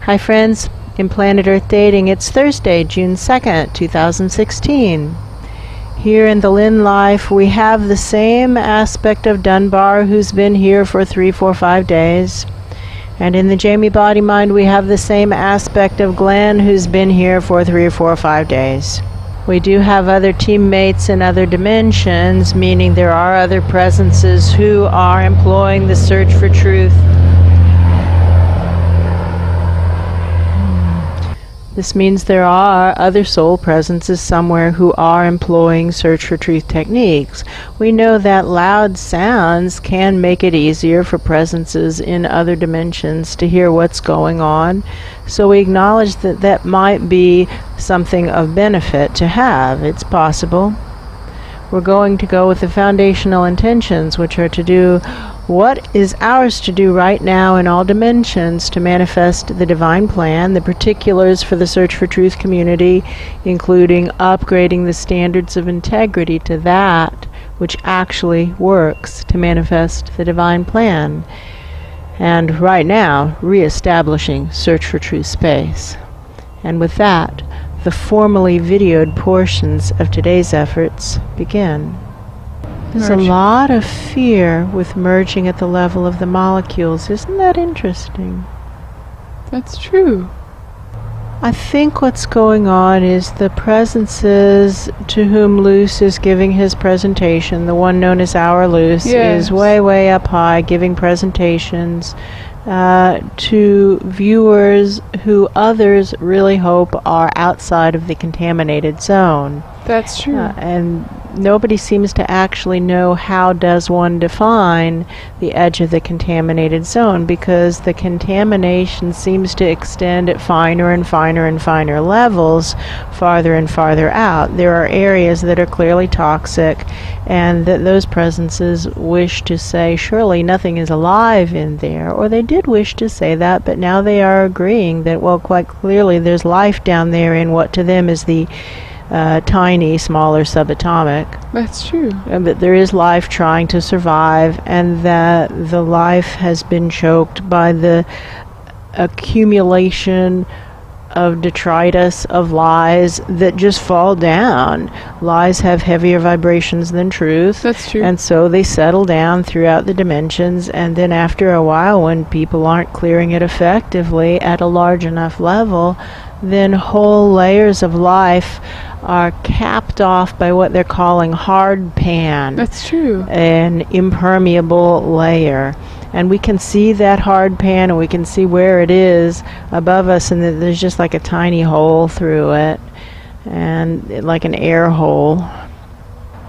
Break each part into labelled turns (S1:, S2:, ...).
S1: Hi friends, in Planet Earth Dating, it's Thursday, June 2nd, 2016. Here in the Lynn life, we have the same aspect of Dunbar who's been here for 3, 4, 5 days. And in the Jamie Body Mind, we have the same aspect of Glenn who's been here for 3 or 4 or 5 days. We do have other teammates in other dimensions, meaning there are other presences who are employing the search for truth. This means there are other soul presences somewhere who are employing search for truth techniques. We know that loud sounds can make it easier for presences in other dimensions to hear what's going on. So we acknowledge that that might be something of benefit to have. It's possible. We're going to go with the foundational intentions, which are to do what is ours to do right now in all dimensions to manifest the divine plan, the particulars for the Search for Truth community, including upgrading the standards of integrity to that which actually works to manifest the divine plan. And right now, reestablishing Search for Truth space. And with that, the formally videoed portions of today's efforts begin. There's a lot of fear with merging at the level of the molecules. Isn't that interesting?
S2: That's true.
S1: I think what's going on is the presences to whom Luce is giving his presentation, the one known as our Luce, is way, way up high giving presentations to viewers who others really hope are outside of the contaminated zone.
S2: That's true.
S1: And nobody seems to actually know how does one define the edge of the contaminated zone, because the contamination seems to extend at finer and finer and finer levels, farther and farther out. There are areas that are clearly toxic, and that those presences wish to say surely nothing is alive in there, or they did wish to say that, but now they are agreeing that, well, quite clearly there's life down there in what to them is the tiny, smaller subatomic.
S2: That's true.
S1: But there is life trying to survive, and that the life has been choked by the accumulation of detritus, of lies that just fall down. Lies have heavier vibrations than truth.
S2: That's true.
S1: And so they settle down throughout the dimensions, and then after a while, when people aren't clearing it effectively at a large enough level, then whole layers of life are capped off by what they're calling hard pan.
S2: That's true.
S1: An impermeable layer. And we can see that hard pan, and we can see where it is above us, and there's just like a tiny hole through it, and like an air hole.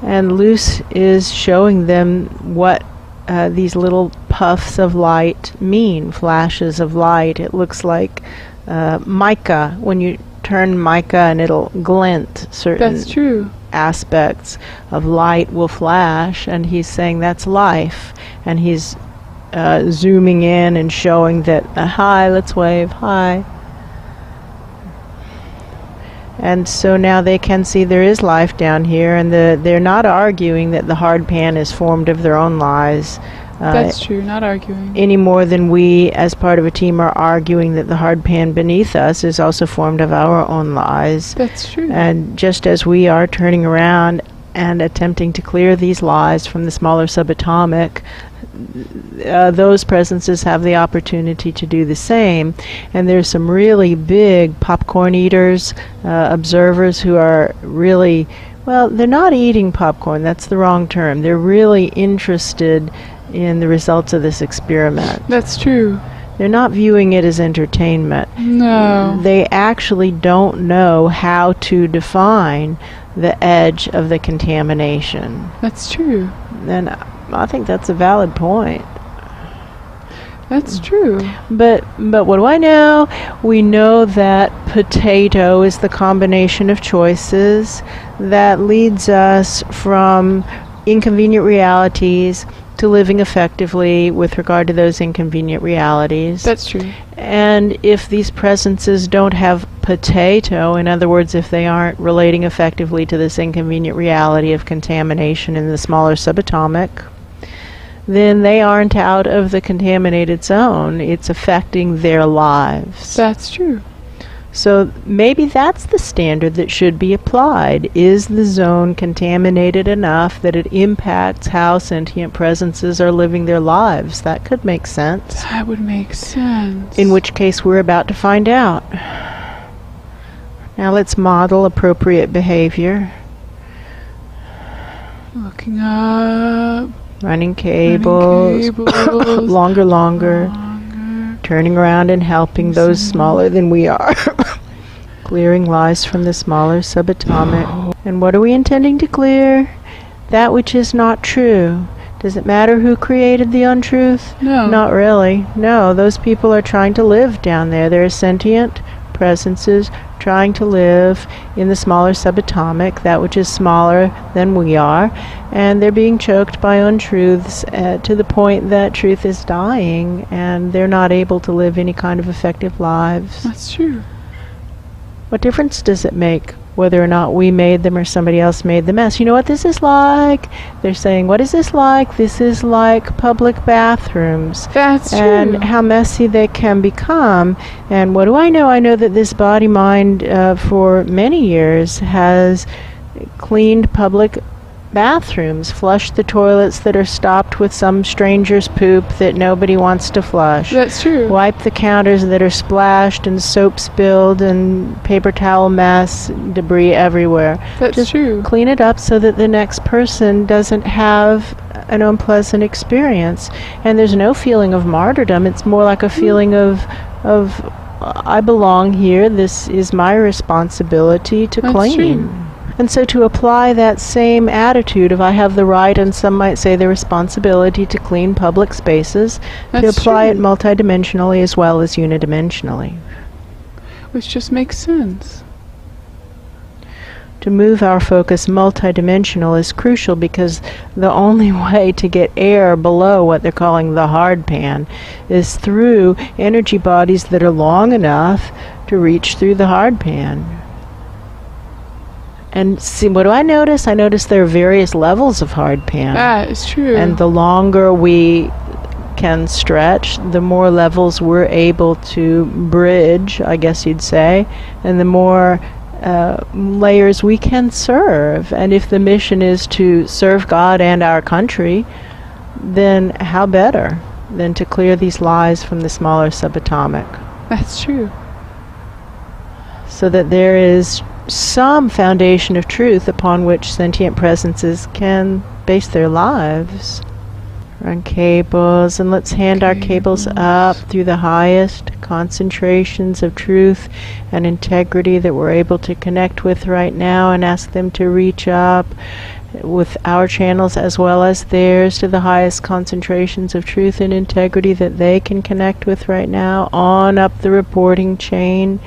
S1: And Luce is showing them what these little puffs of light mean, flashes of light. It looks like mica, when you turn mica and it'll glint. Certain
S2: That's true.
S1: aspects of light will flash, and he's saying that's life, and he's zooming in and showing that hi, let's wave, hi. And so now they can see there is life down here, and they're not arguing that the hard pan is formed of their own lies.
S2: That's true, not arguing.
S1: Any more than we, as part of a team, are arguing that the hard pan beneath us is also formed of our own lies.
S2: That's true.
S1: And just as we are turning around and attempting to clear these lies from the smaller subatomic, those presences have the opportunity to do the same. And there's some really big popcorn eaters, observers who are really, well, they're not eating popcorn, that's the wrong term. They're really interested in the results of this experiment.
S2: That's true.
S1: They're not viewing it as entertainment.
S2: No.
S1: They actually don't know how to define the edge of the contamination.
S2: That's true.
S1: And I think that's a valid point.
S2: That's true.
S1: But what do I know? We know that potato is the combination of choices that leads us from inconvenient realities to living effectively with regard to those inconvenient realities.
S2: That's true.
S1: And if these presences don't have potato, in other words, if they aren't relating effectively to this inconvenient reality of contamination in the smaller subatomic, then they aren't out of the contaminated zone. It's affecting their lives.
S2: That's true.
S1: So maybe that's the standard that should be applied. Is the zone contaminated enough that it impacts how sentient presences are living their lives? That could make sense.
S2: That would make sense.
S1: In which case we're about to find out. Now let's model appropriate behavior.
S2: Looking up.
S1: Running cables. Longer. Turning around and helping those smaller than we are. Clearing lies from the smaller subatomic. And what are we intending to clear? That which is not true. Does it matter who created the untruth?
S2: No.
S1: Not really. No, those people are trying to live down there. They're sentient presences trying to live in the smaller subatomic, that which is smaller than we are, and they're being choked by untruths to the point that truth is dying, and they're not able to live any kind of effective lives.
S2: That's true.
S1: What difference does it make whether or not we made them or somebody else made the mess? You know what this is like? They're saying, what is this like? This is like public bathrooms.
S2: That's true.
S1: And how messy they can become. And what do I know? I know that this body-mind for many years has cleaned public bathrooms, flushed the toilets that are stopped with some stranger's poop that nobody wants to flush.
S2: That's true.
S1: Wipe the counters that are splashed and soap spilled and paper towel mess, debris everywhere.
S2: That's
S1: Just
S2: true.
S1: clean it up so that the next person doesn't have an unpleasant experience. And there's no feeling of martyrdom. It's more like a feeling of I belong here. This is my responsibility to
S2: That's
S1: clean.
S2: true.
S1: And so to apply that same attitude of I have the right, and some might say the responsibility to clean public spaces, to
S2: That's
S1: apply
S2: true.
S1: it multidimensionally as well as unidimensionally.
S2: Which just makes sense.
S1: To move our focus multidimensional is crucial because the only way to get air below what they're calling the hard pan is through energy bodies that are long enough to reach through the hard pan. And see, what do I notice? I notice there are various levels of hard pan.
S2: That is true.
S1: And the longer we can stretch, the more levels we're able to bridge, I guess you'd say, and the more layers we can serve. And if the mission is to serve God and our country, then how better than to clear these lies from the smaller subatomic?
S2: That's true.
S1: So that there is some foundation of truth upon which sentient presences can base their lives. Run cables, and let's hand our cables up through the highest concentrations of truth and integrity that we're able to connect with right now, and ask them to reach up with our channels as well as theirs to the highest concentrations of truth and integrity that they can connect with right now, on up the reporting chain,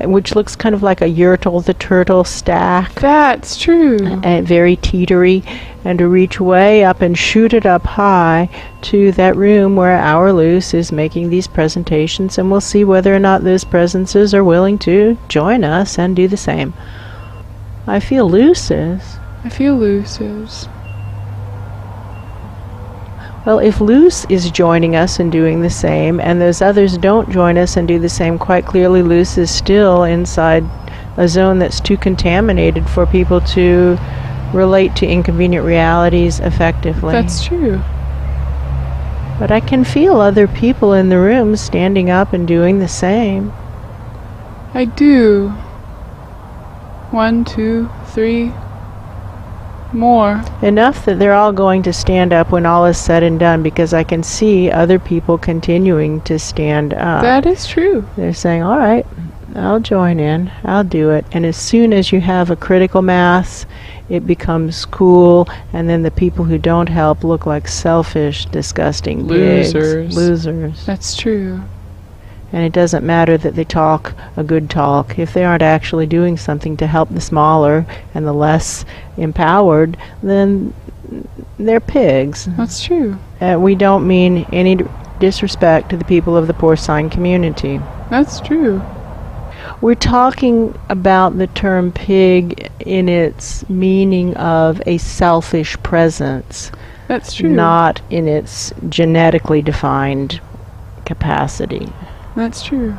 S1: which looks kind of like a Yertle the Turtle stack.
S2: That's true.
S1: And very teetery, and to reach way up and shoot it up high to that room where our Luce is making these presentations, and we'll see whether or not those presences are willing to join us and do the same. I feel Luce's.
S2: I feel Luce's.
S1: Well, if Luce is joining us and doing the same, and those others don't join us and do the same, quite clearly Luce is still inside a zone that's too contaminated for people to relate to inconvenient realities effectively.
S2: That's true.
S1: But I can feel other people in the room standing up and doing the same.
S2: I do. 1, 2, 3. More.
S1: Enough that they're all going to stand up when all is said and done, because I can see other people continuing to stand up.
S2: That is true.
S1: They're saying, all right, I'll join in, I'll do it. And as soon as you have a critical mass, it becomes cool, and then the people who don't help look like selfish, disgusting pigs. Losers.
S2: That's true.
S1: And it doesn't matter that they talk a good talk. If they aren't actually doing something to help the smaller and the less empowered, then they're pigs.
S2: That's true.
S1: We don't mean any disrespect to the people of the porcine community.
S2: That's true.
S1: We're talking about the term pig in its meaning of a selfish presence.
S2: That's true.
S1: not in its genetically defined capacity.
S2: That's true.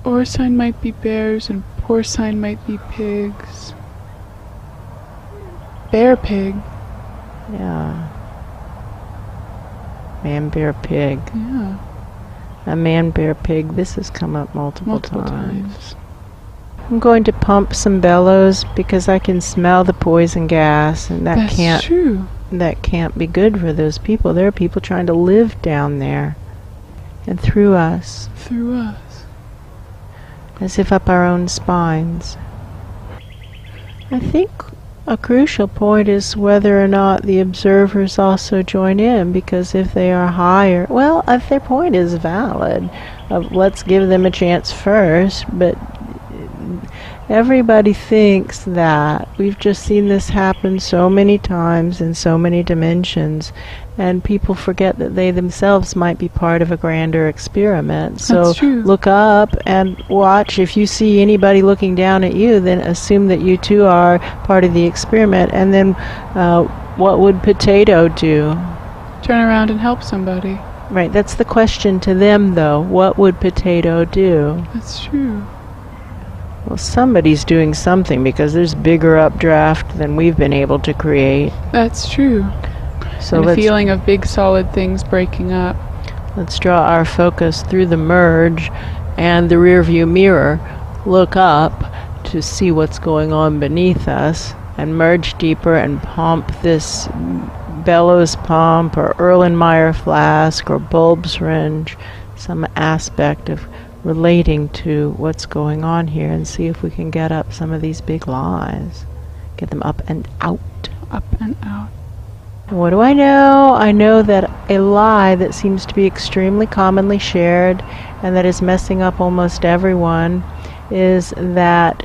S2: Ore sign might be bears and poor sign might be pigs. Bear pig.
S1: Yeah. Man, bear, pig.
S2: Yeah.
S1: A man, bear, pig. This has come up multiple times.
S2: Times.
S1: I'm going to pump some bellows because I can smell the poison gas, and that
S2: That's true.
S1: that can't be good for those people. There are people trying to live down there, and through us,
S2: Through us.
S1: as if up our own spines. I think a crucial point is whether or not the observers also join in, because if they are higher, well, if their point is valid, let's give them a chance first, but everybody thinks that. We've just seen this happen so many times in so many dimensions, and people forget that they themselves might be part of a grander experiment. So
S2: That's true.
S1: look up and watch. If you see anybody looking down at you, then assume that you too are part of the experiment. And then what would Potato do?
S2: Turn around and help somebody.
S1: Right, that's the question to them, though. What would Potato do?
S2: That's true.
S1: Well, somebody's doing something, because there's bigger updraft than we've been able to create.
S2: That's true.
S1: So
S2: And a
S1: let's
S2: feeling of big solid things breaking up.
S1: Let's draw our focus through the merge and the rear view mirror. Look up to see what's going on beneath us, and merge deeper and pump this bellows pump or Erlenmeyer flask or bulb syringe, some aspect of relating to what's going on here, and see if we can get up some of these big lies. Get them up and out.
S2: Up and out.
S1: What do I know? I know that a lie that seems to be extremely commonly shared and that is messing up almost everyone is that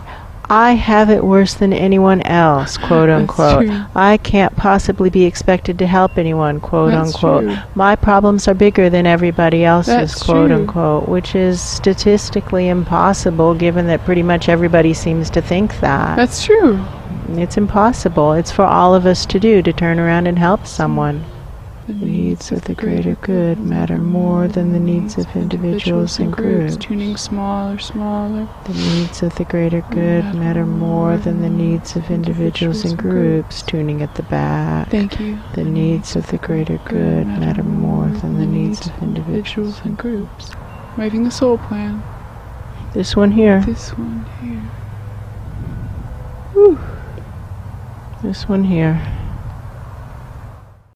S1: I have it worse than anyone else, quote unquote.
S2: True.
S1: I can't possibly be expected to help anyone, quote
S2: That's
S1: unquote.
S2: true.
S1: My problems are bigger than everybody else's,
S2: That's
S1: quote
S2: true.
S1: unquote, which is statistically impossible given that pretty much everybody seems to think that.
S2: That's true.
S1: It's impossible. It's for all of us to do, to turn around and help someone. The needs of the greater good matter more than the needs of individuals and groups.
S2: Tuning smaller.
S1: The needs of the greater good matter more than the needs of individuals and groups. Tuning at the back.
S2: Thank you.
S1: The needs of the greater good matter more than the needs of individuals and
S2: groups. Writing the soul plan.
S1: This one here.
S2: This one here.
S1: Whew. This one here.